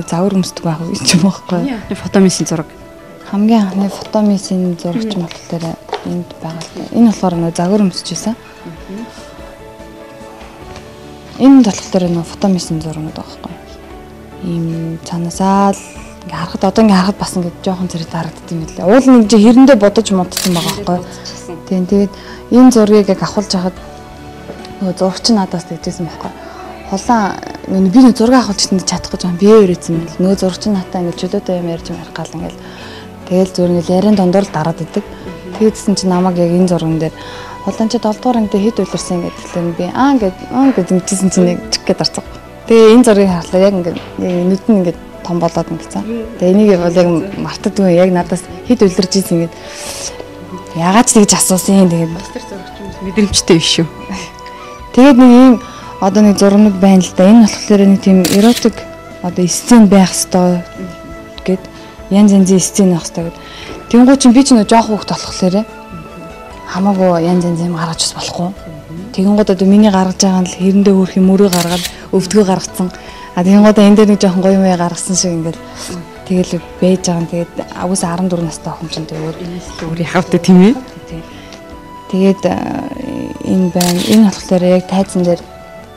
загвар өмсдөг байх уу гэж юм байхгүй. Фотомисын зураг. Хамгийн анхны фотомисын зурагч болохоор энд байгаа л да. Энэ болохоор нөгөө загвар өмсөжсэн. Энэ болохоор нөгөө фотомисын зурагнууд байгаа байхгүй. Ийм цаанасаа л ингээ харахад одоо ингээ харахад бас ингээ жоохон зэрэг харагддаг юм лээ. Уул нэг хэрэндээ бодож модсон байгаа байхгүй. Тийм тэгээд энэ зургийг яг авахулж хахад нөгөө зурагч надаас тэгжсэн байхгүй. Холаа би нэг зураг авахулж чадахгүй жаа бие өрөөцсөн юм л. Нөгөө зурагч натаа ингээ чөлөөтэй юм ярьж марах гал ингээл тэгэл зөв ингээл ярин дондор л дараад идэг. Тэгээдсэн чинь намайг яг энэ зурган дээр холон чи 7 дугаар ангид хэд үлэрсэн гэдэгтлээ би ингээд ингэжсэн чинь нэг чиг гээд арцсан. Тэгээ энэ зургийг харахлаа яг ингээд нүд нь ингээд том болоод ингэсэн. Тэгээ энийг бол яг мартагдгүй яг надаас хэд үлэрж ийсэн ингээд ягаад ч тэгж асуусан. Тэгээд мастер зурагч юм мэдрэмжтэй биш шүү. Тэгээд нэг ийм одоо нэг зургнууд байна л да. Энэ болохоор нэг тийм эротик одоо сцен байх ёстой гэд янз янзын сцен байх ёстой гэд. Тэнгуү чинь би ч нөө жоох хүүхд болохоор хамаагүй янз янз юм гаргаж бас болохгүй. Тэгэнгүүт одоо миний гаргаж байгаа нь л хэрэндээ хөрх юм өрөө гаргаад өвдгөө гаргацсан. Тэгэнгүүт энэ дээр нэг жоохон гоё юм гаргасан шиг ингээд тэгэл бэж байгаа юм. Тэгээд агуус 14 настай охин чинь тэгээд өөр явахтай тийм ээ. Тэгээд энэ байна. Энэ болохоор яг тайзан дээр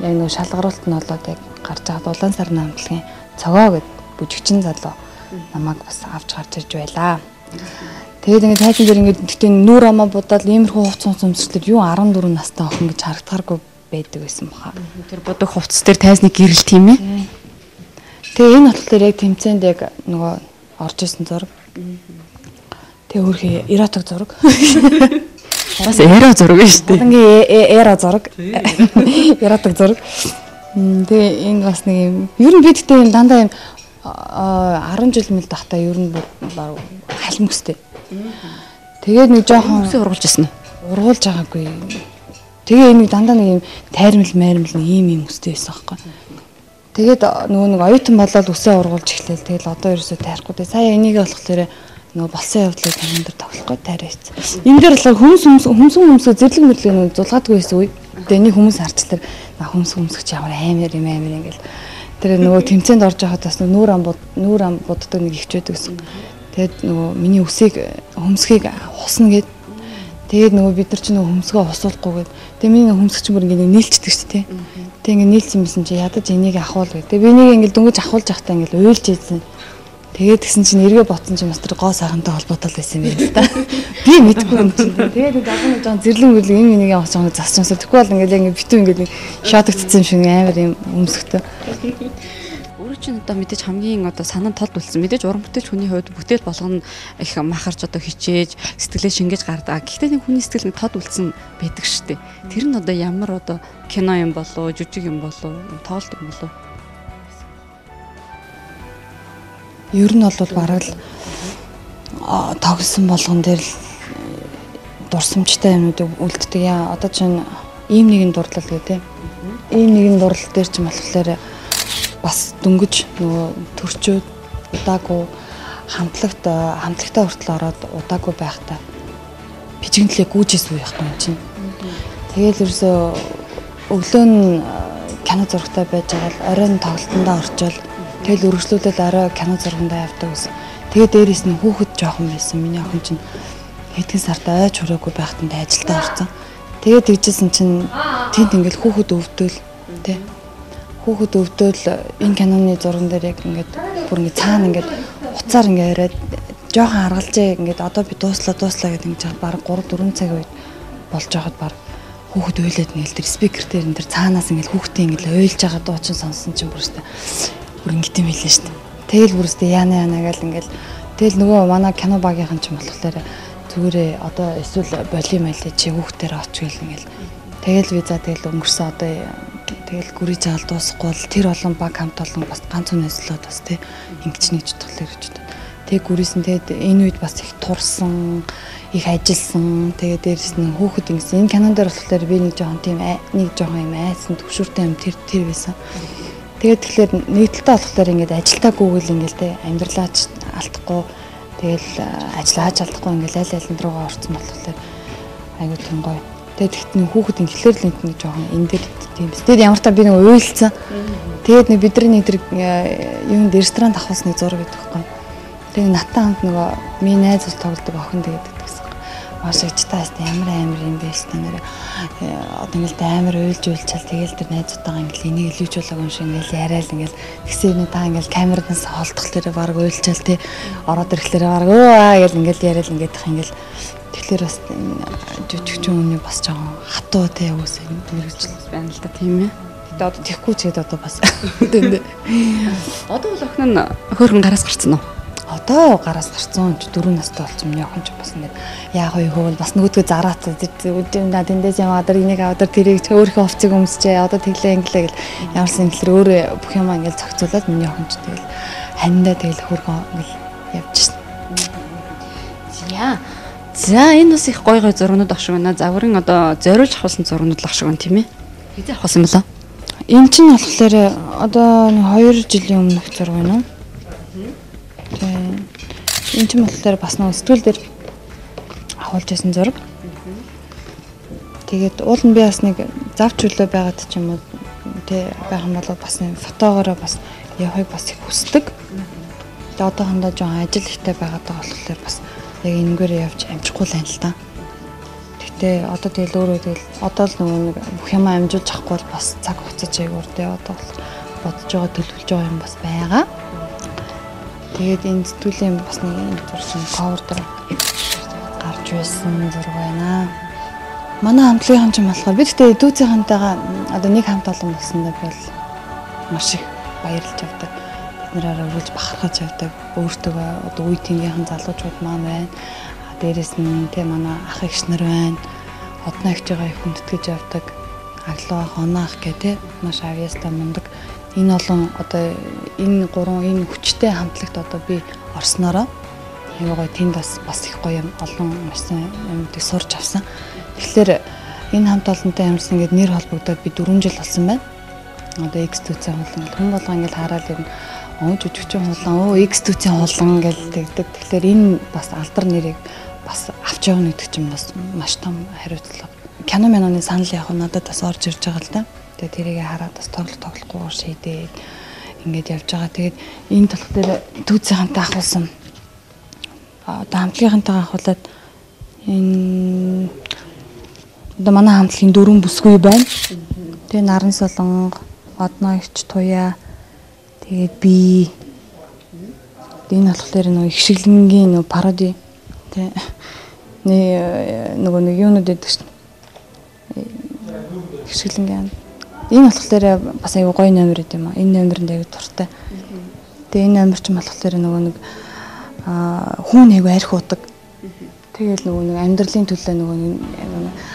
яг нэг шалгаруулт нь болоод яг гарч байгаа улаан сарны хамтлагийн цогоо гэд бүжигчин залуу намайг бас авч гарч ирж байлаа. Тэгээд ингээд тайзан дээр ингээд гэхдээ нүүр амаа будаад иймэрхүү хувцас өмсөлтөд юу 14 настай охин гэж харагдахааргүй байдаг байсан баха. Тэр бодог хувцас дээр тайзны гэрэл тийм ээ. Тэгээ энэ болохоор яг тэмцээнд яг нөгөө орж исэн зураг. Тэгээ өөрхий эротик зураг. Бас эро зураг шүү дээ. Ингээ эро зураг. Эротик зураг. Тэгээ энэ бас нэг юм ер нь бид гэдэг юм дандаа юм 10 жил мэл тахта ер нь баг халимгстэй. Тэгээд нэг жоохон ургуулж ирсэн үү? Ургуулж байгаагүй. Тэгээ энэ дандаа нэг юм тайрмал майрмал нэг юм өстэй байсан байхгүй. Тэгээд нөгөө нэг оюутан болоод үсээ ургуулж эхлэв. Тэгэл одоо ерөөсөө тайрахгүй. Тэгээ сая энийг болохоор нөгөө болсон явдлыг тань дээр тоглохгүй тайраац. Энэ дээр болохоор хүмүүсөө зэрлэг мэдлэг зулгаадгүй байсан үе. Тэгээ энийг хүмүүс харчлаар хүмүүсч ямар амар юм ингээл. Тэр нөгөө тэмцээнд орж байхад бас нүүр ам буддаг нэг ихчээд гэсэн. Тэгээд нөгөө миний үсийг хөмсгийг хусна гэд. Тэгээд нөгөө бид нар ч нөгөө хөмсгөө хусуулахгүйгээд. Тэгээд миний хөмсгч бүр ингээд нийлцдэг шүү дээ. Тэгээд ингээд нийлсэн юмсэн чи ядаж энийг ахуул гэд. Тэгээд би энийг ингээд дөнгөж ахуулж явахдаа ингээд уйлж ийдсэн. Тэгээд тэгсэн чинь эргээ ботсон чинь бас тэр гоо сайхантай холбоотой л байсан юм байна л да. Би мэдгүй юм чинь. Тэгээд нэг агуу жоон зэрлэг мэрлэг энэ энийг явах жоон засчихсан. Тэгэхгүй бол ингээд яг битүү ингээд нэг шатагдсан юм шиг амар юм өмсгтэй. Өөрөө чинь одоо мэдээж хамгийн одоо санаа толд үлдсэн. Мэдээж уран бүтээлч хүний хувьд бүтээл болгоно их махарч одоо хичээж сэтгэлээ шингээж гардаг. Гэхдээ нэг хүний сэтгэл тод үлдсэн байдаг шүү дээ. Тэр нь одоо ямар одоо кино юм болоо, жүжиг юм болоо, тоолт юм болоо. Ер нь бол бараг л тогсон болгон дээр л дурсамжтай юмнуудыг үлддэг. Яа одоо чинь ийм нэгэн дурлал гэдэг. Ийм нэгэн дурлал дээр ч болохоор бас дөнгөж нөгөө төрчөөд удаагүй хамтлагтай хүртэл ороод удаагүй байхдаа бичигнэлээ гүйжээс үе явах юм чинь. Тэгэл ерөөсөө өглөө нь кино зурагтай байж байгаа л оройн тоглолтондоо орчвол тэгэл өргөжлүүлээд орой кино зургандаа явдаг гэсэн. Тэгээ дээрээс нь хүүхэд жоохон байсан. Миний охин чинь хэдхэн сард ойж хүрээгүй байхад ажилдаа орсон. Тэгээ тэгжсэн чинь тэнд ингээл хүүхэд өвдөл тий. Хүүхэд өвдөл энэ киноны зурган дээр яг ингээд бүр ингээд цаана ингээд уцаар ингээд ирээд жоохон харгалжээ ингээд одоо би дууслаа гэдэг ингэж баг 3-4 цагийн үед болж байхад баг хүүхэд уйлаад нэг тэр спикер дээр энэ тэр цаанаас ингээд хүүхдээ ингээд уйлж байгаа дуу чинь сонссон чинь бүрстэ бүр ингээд юм хэлээ шүү дээ. Тэгэл бүрстэ яана гээл ингээд тэгэл нөгөө манай кино багийнхан ч юм болохоор зүгээрээ одоо эсвэл болимал чи хүүхдээр очих гэл ингээд тэгэл виза тэгэл өнгөрсөн одоо тэгэл гүрий жаал дуусахгүй бол тэр олон баг хамт олон бас ганц үнэслээд бас тий ингэж нэгж тоглох гэж байна. Тэг гүрийсэн тэгэд энэ үед бас их турсан их ажилласан тэгээд дээрэс нь хүүхэд ингэсэн энэ кинон дээр болохоор би нэг жоохон юм айсан төвшөртэй юм тэр байсан. Тэгээд тэгэхээр нийтлэлтэй болохоор ингээд ажилтаа гүгэл ингээд тий амьдралаач алдахгүй тэгэл ажиллаач алдахгүй ингээд аль аль руугаа орсон болохоор айгуу тийм гоё. Тэгээд тэгт нэг хүүхэд ингэлээр л нэг жоохон энэ дээр тийм. Тэгээд ямар та би нэг уйлцсан. Тэгээд нэг бидний тэр юунд ресторан давхуулсны зураг гэдэг байхгүй. Тэгээд наттай хамт нөгөө миний найз ус тоглодог охин тэгээд гэсэн. Маш их тааст ямар амар юм бэ л та нэр одоо ингээл амар уйлжуулчаал тэгэл тэр найзуудтайгаа ингээл энийг илүүжүүлэг юм шиг ингээл яриад ингээл тэгсээ та ингээл камеранаас холдох тэр баг уйлжаал тий ороод ирэхлээр баг өө гэл ингээл яриад ингээд тах ингээл тэгэхээр бас жүжигчин хүний бас жоохон хатуу тий үс мэрэгжил байна л да тийм ээ. Гэтэ одоо тэгхгүй ч гэдэг одоо бас тийм. Одоо бол охин нь хөөргөн гараас гарцсан уу? Одоо гараас гарцсан ч 4 настай болсон миний охин ч бас ингээд яг хөө бас нөгөөдгөө зараат үдэмдаа тэндээс яваад энийг аваад тэрийг өөрийнхөө хувцыг өмсчээ одоо тэглээ инглээ гэл ямарсан инглэр өөрөө бүх юм ингээд зохицуулаад миний охин ч тэгэл хандаа тэгэл хөргөн ингээл явж шин. За энэ бас их гой зургууд ах шиг байна. Загварын одоо зориулж авсан зургууд ах шиг байна тийм ээ. Хэзээ авсан бэлээ? Энэ чинь болохоор одоо 2 жилийн өмнөх зураг байна. Энэ ч юм болохоор бас нэг сэтгүүл дээр авуулж байсан зураг. Тэгээд уул нь би бас нэг завч хөлөө байгаад ч юм уу тий байх юм бол бас нэг фотогоороо бас явахыг бас их хүсдэг. Тэгээд одоохондоо жоон ажил ихтэй байгаад байгаа болохоор бас яг энэгээр явж амжихгүй л байна л та. Гэтэ одоо тэгэл өөрөө тэгэл одоо л нэг бүх юм амжуулж авахгүй бол бас цаг хугацаа чигээр тий одоо бодож байгаа төлөвлөж байгаа юм бас байгаа. Тэгээд энэ сэтгүүлийн бас нэг юм зурсан cover дээр гарч байсан зураг байна. Манай хамтлагийн ч юм болохоор бид тэгтээ дүүцийнхантайгаа одоо нэг хамт олон болсондоо бол маш их баярлж авдаг. Бид нэрээр өргөж бахархаж авдаг. Өөртөө одоо үе тэнгийнхэн залуучууд маань байна. Дээрээс нь тэ манай ах эгч нар байна. Одноо ихтэйгээ их хүндэтгэж авдаг. Аглаа хоноох гэх тэ маш авьяастай мундаг. Энэ олон одоо энэ гурван энэ хүчтэй хамтлагт одоо би орсноороо аюугаа тэнд бас их гоё юм олон маш юмдыг сурч авсан. Тэгэхээр энэ хамт олонтой амьдсан ингээд нэр холбогдоод би 4 жил болсон байна. Одоо X төцийн хулан хүн болго ингээд хараад ирнэ. Жүжигчин хулан X төцийн хулан гэж тэгдэг. Тэгэхээр энэ бас алдар нэрийг бас авч явна гэдэг чинь бас маш том хариуцлага. Кино миноны санал яг надад бас орж ирж байгаа л да. Тэгээд тэрийг хараад бас тоглохгүйгээр шийдээд ингээд явж байгаа. Тэгээд энэ талх дээр түүцийнхантай ахуулсан. Одоо хамтлагийнхантайгаа ахуулаад энэ одоо манай хамтлагийн 4 бүсгүй байна. Тэгээд Наран Солонго, Одноо Эгч Туяа, тэгээд би энэ болохоор нэг ихшиглэнгийн нэг пароди тий нөгөө нэг юунууд гэдэг чинь ихшиглэнгийн энэ болохоор бас аюу гоё номер гэдэг юм аа. Энэ номерэнд аюу дуртай. Тэгээ энэ номер ч болохоор нөгөө нэг хүн аюу арх удаг. Тэгэл нөгөө нэг амьдралын төлөө нөгөө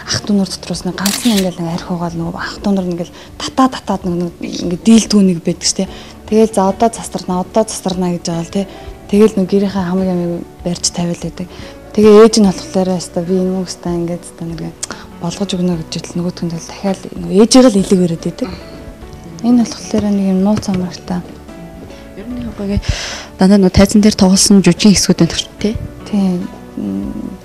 ах トゥ нар дотроос нэг ганцхан ингээл арх угаал нөгөө ах トゥ нар ингээл татаад нэг ингээд дийлдгүү нэг байдаг штэ. Тэгэл за одоо засарна гэж байгаа л тий. Тэгэл нөгөө гэрийнхээ хамаг амиг барьж тавиал байдаг. Тэгээ ээж нь болохоор хаста би энэ үгстай ингээд хаста нэг болгож өгнө гэж хэлсэн нөгөөдгөнд л дахиад ээжийг л илүүгээрээд байдаг. Энэ болохоор нэг юм нууц амрагтай. Ер нь хогоёг дандаа нөө тайзан дээр тоглосон жүжигчин хэсгүүд байна тий. Тийм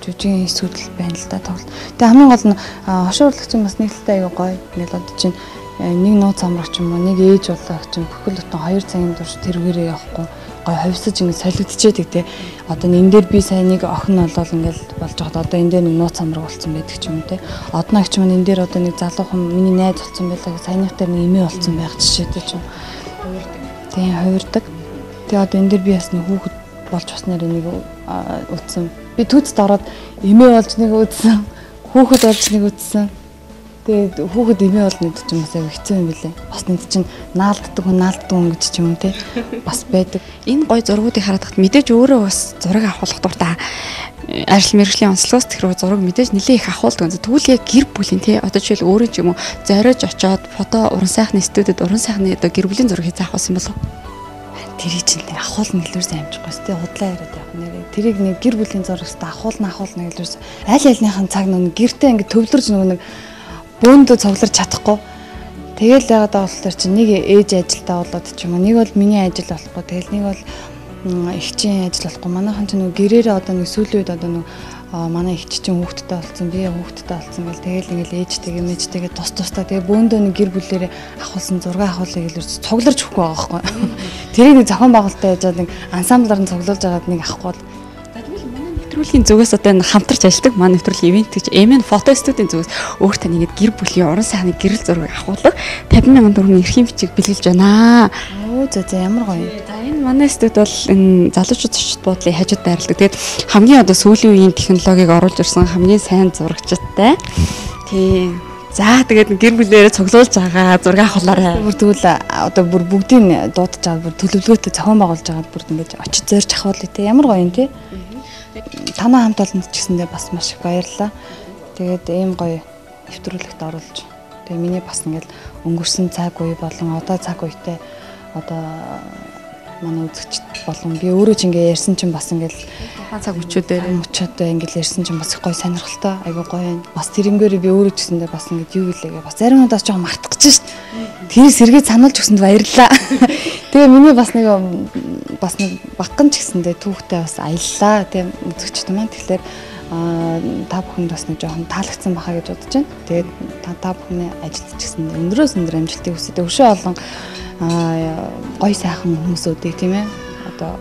жүжигчин хэсгүүд л байна л да тоглолт. Тэгээ хамгийн гол нь хошуу урлагч бас нэгдэлтэй аюу гоё. Нэг л одоо чинь нэг нууц амрагч юм уу нэг ээж болоог чинь бүхэл бүтэн 2 цагийн турш тэргээрээ явахгүй гой ховсож ингэ солигдчихэдэг тий. Одоо энэ дээр би сайн нэг охин болол ингээл болж байгаад одоо энэ дээр нэг нууц амраг болсон байдаг ч юм тий. Одноо их ч юм энэ дээр одоо нэг залуухан миний найз болсон байлаа гэж саяных дээр нэг эмээ болсон байх жишээтэй ч юм. Тийм хувирдаг. Тэгээ одоо энэ дээр би бас нэг хүүхэд болж баснаар нэг үтсэн. Би түүцэд ороод эмээ болж нэг үтсэн. Хүүхэд болж нэг үтсэн. Тэгээд хүүхэд эмээ болно гэдэг чинь бас хэцүү юм билээ. Бас нэг чинь наалддаг хүн гэж ч юм те бас байдаг. Энэ гой зургуудыг хараад тахт мэдээж өөрөө бас зураг авахлах дуртай ажил мэргэжлийн онцлогоос тэр зураг мэдээж нэлээ их авахулдаг. Тэгвэл яг гэр бүлийн те одоо жишээл өөрөө ч юм уу зориож очоод фото уран сайхны студид уран сайхны одоо гэр бүлийн зургийг заахсан болов. Тэрийг чинь авахулна гэлүүрсэн амжихгүй те худлаа яриад явах нэрээ. Тэрийг нэг гэр бүлийн зурагтай авахулна гэлүүрсэн аль альныхын цаг нэг гэртээ ингэ төвлөрж нэг бөөндөө цугларч чадахгүй. Тэгэл яагаад байгаа болохоор чи нэг ээж ажилдаа болоод ч юм уу нэг бол миний ажил болохгүй. Тэгэл нэг бол ихчийн ажил болохгүй. Манайхан ч нэг гэрээрээ одоо нэг сүүлийн үед одоо нэг манай их чинь хүүхэдтэй болсон, би хүүхэдтэй болсон гэл тэгэл ингээл ээжтэйгээ мэжтэйгээ тусдаа тэгээ бөөндөө нэг гэр бүлээрээ ахуулсан зураг ахуулъя гэлэр цугларч өгөхгүй байгаа байхгүй. Тэрийг нэг зохион байгуулалтаа яжаад нэг ансамблаар нь цуглуулж агаад нэг авахгүй. Нэвтрүүлгийн зүгээс одоо энэ хамтарч ажилладаг манай нэвтрүүлгийн ивент гэж MN фото студийн зүгээс өөр тань ингээд гэр бүлийн уран сайхны гэрэл зураг авахулах 50,000 төгрөгийн эрхийн бичиг бэлгэлж байна. Оо за ямар гоё. За энэ манай студ бол энэ залуучууд зочд буудлын хажууд дайрладаг. Тэгээд хамгийн одоо сүүлийн үеийн технологиг оруулж ирсэн хамгийн сайн зурагчтай. Тийм. За тэгээд гэр бүлээрээ цуглуулж байгаа зураг авахлаарай. Бүр тэгвэл одоо бүр бүгдийг дуудаж аваад бүр төлөвлөгөөтэй зохион байгуулж агаад бүр ингэж очиж зорж авахул тий ямар гоё юм тий. Танаа хамт олонд ч гэсэндээ бас маш их баярлалаа. Тэгээд ийм гоё нэвтрүүлэгт оруулж тэгээ миний бас ингээл өнгөрсөн цаг үе болон одоо цаг үетэй одоо манай үзэгчд болон би өөрөө ч ингээ ярьсан чинь бас ингээл тухайн цаг үечүүдээр ингээл ярьсан чинь бас их гоё сонирхолтой айгу гоё. Бас тэрнгээр би өөрөө ч гэсэндээ бас ингээд юу гэлээгээ бас зарим удаас жоохон мартах гэж шít. Тэр сэргээ сануулж өгсөнд баярлалаа. Тэгээ миний бас нэг багхан ч гэсэндээ түүхтэй бас аяллаа тийм үзэгчд маань тэгэхээр та бүхэнд бас нэг жоохон таалагдсан бахаа гэж бодож байна. Тэгээд та бүхний ажилд ч гэсэн өндрөөс өндөр амжилтыг хүсье. Өшөө олон гоё сайхан хүмүүсүүдийг тийм ээ одоо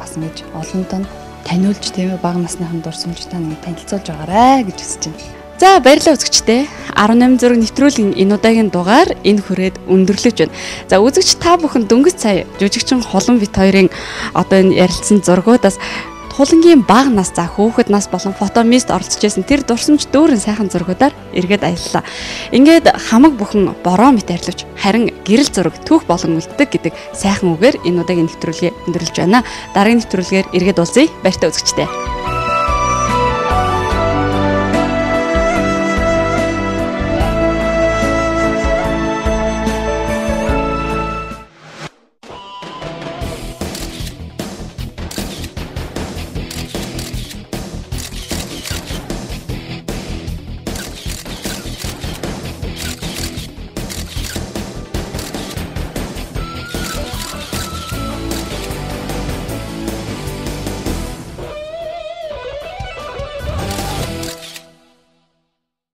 бас ингэж олонд нь таниулж тийм ээ бага насныхан дурсамжтай нэг танилцуулж байгаарэ гэж хүсэж байна. За баярлалаа үзэгчдээ. 18 зураг нэвтрүүлгийн энэ удаагийн дугаар энэ хүрээд өндөрлөж байна. За үзэгч та бүхэн дөнгөж сая жүжигчин Холон бит хоёрын одоо энэ ярилцсан зургуудаас тулангийн бага нас за хөөхд нас болон фотомист оролцож байсан тэр дурсамж дүүрэн сайхан зургуудаар эргээд аяллаа. Ингээд хамаг бүхэн бороо мэт арилвч харин гэрэл зураг түүх болон үлддэг гэдэг сайхан үгээр энэ удаагийн нэвтрүүлгээ өндөрлөж байна. Дараагийн нэвтрүүлгээр эргээд уулзъя. Баяртай үзэгчдээ.